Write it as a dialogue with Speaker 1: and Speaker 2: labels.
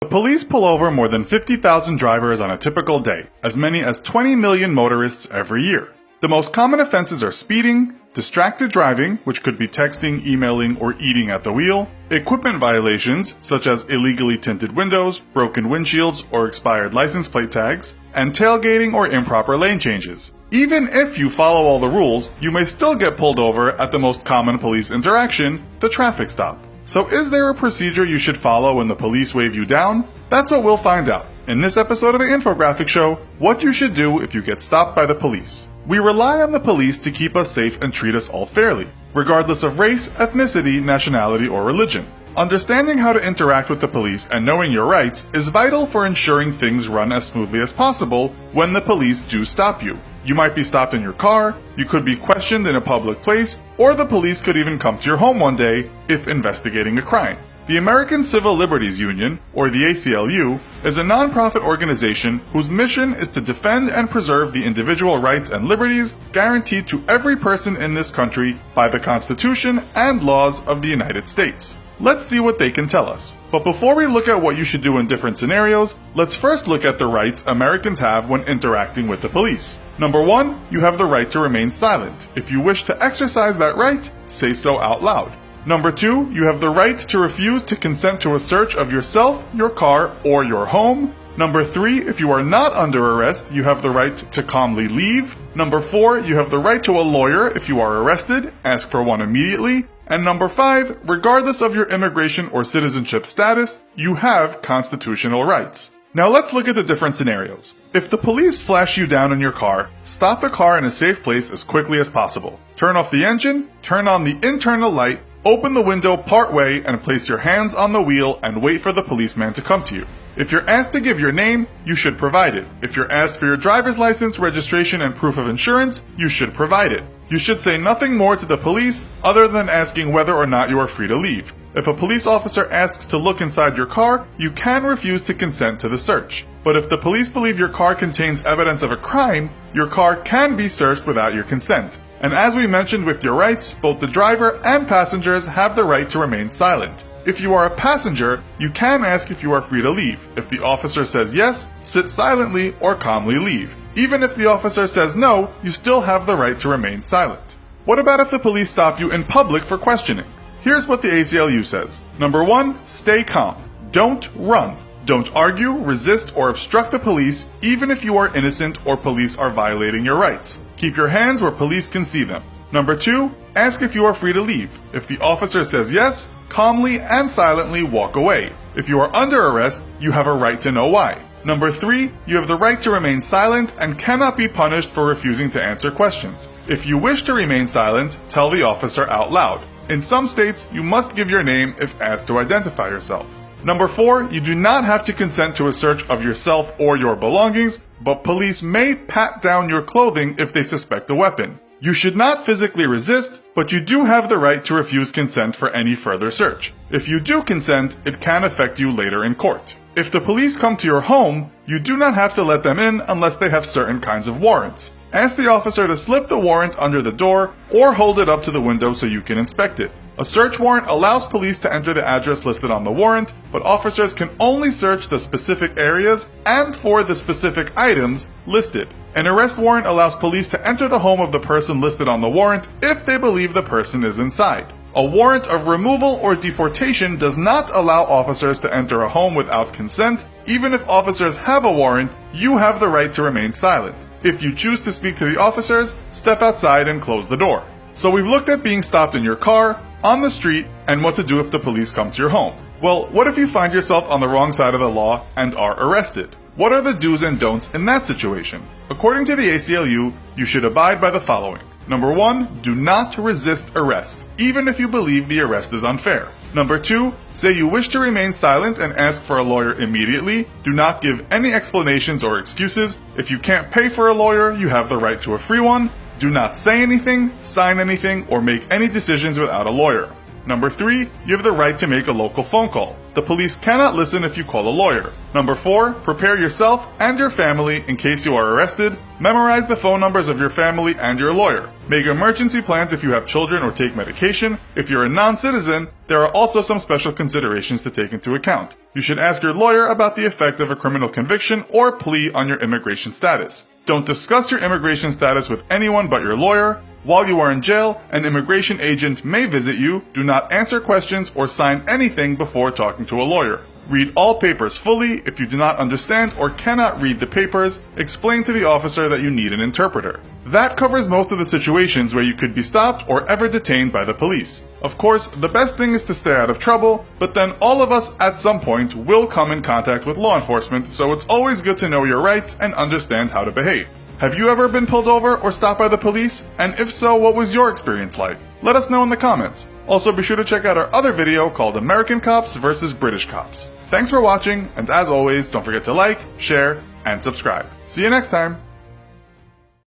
Speaker 1: The police pull over more than 50,000 drivers on a typical day, as many as 20 million motorists every year. The most common offenses are speeding, distracted driving, which could be texting, emailing, or eating at the wheel, equipment violations, such as illegally tinted windows, broken windshields, or expired license plate tags, and tailgating or improper lane changes. Even if you follow all the rules, you may still get pulled over at the most common police interaction, the traffic stop. So is there a procedure you should follow when the police wave you down? That's what we'll find out in this episode of the Infographic Show, what you should do if you get stopped by the police. We rely on the police to keep us safe and treat us all fairly, regardless of race, ethnicity, nationality, or religion. Understanding how to interact with the police and knowing your rights is vital for ensuring things run as smoothly as possible when the police do stop you. You might be stopped in your car, you could be questioned in a public place, or the police could even come to your home one day if investigating a crime. The American Civil Liberties Union, or the ACLU, is a non-profit organization whose mission is to defend and preserve the individual rights and liberties guaranteed to every person in this country by the Constitution and laws of the United States. Let's see what they can tell us. But before we look at what you should do in different scenarios, let's first look at the rights Americans have when interacting with the police. Number 1, you have the right to remain silent. If you wish to exercise that right, say so out loud. Number 2, you have the right to refuse to consent to a search of yourself, your car, or your home. Number 3, if you are not under arrest, you have the right to calmly leave. Number 4, you have the right to a lawyer if you are arrested, ask for one immediately. And number 5, regardless of your immigration or citizenship status, you have constitutional rights. Now let's look at the different scenarios. If the police flash you down in your car, stop the car in a safe place as quickly as possible. Turn off the engine, turn on the internal light, open the window part way and place your hands on the wheel and wait for the policeman to come to you. If you're asked to give your name, you should provide it. If you're asked for your driver's license, registration, and proof of insurance, you should provide it. You should say nothing more to the police other than asking whether or not you are free to leave. If a police officer asks to look inside your car, you can refuse to consent to the search. But if the police believe your car contains evidence of a crime, your car can be searched without your consent. And as we mentioned with your rights, both the driver and passengers have the right to remain silent. If you are a passenger, you can ask if you are free to leave. If the officer says yes, sit silently or calmly leave. Even if the officer says no, you still have the right to remain silent. What about if the police stop you in public for questioning? Here's what the ACLU says. Number 1, stay calm. Don't run. Don't argue, resist, or obstruct the police, even if you are innocent or police are violating your rights. Keep your hands where police can see them. Number 2, ask if you are free to leave. If the officer says yes, calmly and silently walk away. If you are under arrest, you have a right to know why. Number 3, you have the right to remain silent and cannot be punished for refusing to answer questions. If you wish to remain silent, tell the officer out loud. In some states, you must give your name if asked to identify yourself. Number 4, you do not have to consent to a search of yourself or your belongings, but police may pat down your clothing if they suspect a weapon. You should not physically resist, but you do have the right to refuse consent for any further search. If you do consent, it can affect you later in court. If the police come to your home, you do not have to let them in unless they have certain kinds of warrants. Ask the officer to slip the warrant under the door or hold it up to the window so you can inspect it. A search warrant allows police to enter the address listed on the warrant, but officers can only search the specific areas and for the specific items listed. An arrest warrant allows police to enter the home of the person listed on the warrant if they believe the person is inside. A warrant of removal or deportation does not allow officers to enter a home without consent. Even if officers have a warrant, you have the right to remain silent. If you choose to speak to the officers, step outside and close the door. So we've looked at being stopped in your car, on the street, and what to do if the police come to your home. Well, what if you find yourself on the wrong side of the law and are arrested? What are the do's and don'ts in that situation? According to the ACLU, you should abide by the following. Number 1, do not resist arrest, even if you believe the arrest is unfair. Number 2, say you wish to remain silent and ask for a lawyer immediately. Do not give any explanations or excuses. If you can't pay for a lawyer, you have the right to a free one. Do not say anything, sign anything, or make any decisions without a lawyer. Number 3, you have the right to make a local phone call. The police cannot listen if you call a lawyer. Number 4, prepare yourself and your family in case you are arrested. Memorize the phone numbers of your family and your lawyer. Make emergency plans if you have children or take medication. If you're a non-citizen, there are also some special considerations to take into account. You should ask your lawyer about the effect of a criminal conviction or plea on your immigration status. Don't discuss your immigration status with anyone but your lawyer. While you are in jail, an immigration agent may visit you. Do not answer questions or sign anything before talking to a lawyer. Read all papers fully. If you do not understand or cannot read the papers, explain to the officer that you need an interpreter. That covers most of the situations where you could be stopped or ever detained by the police. Of course, the best thing is to stay out of trouble, but then all of us at some point will come in contact with law enforcement, so it's always good to know your rights and understand how to behave. Have you ever been pulled over or stopped by the police? And if so, what was your experience like? Let us know in the comments. Also, be sure to check out our other video called American Cops vs. British Cops. Thanks for watching, and as always, don't forget to like, share, and subscribe. See you next time!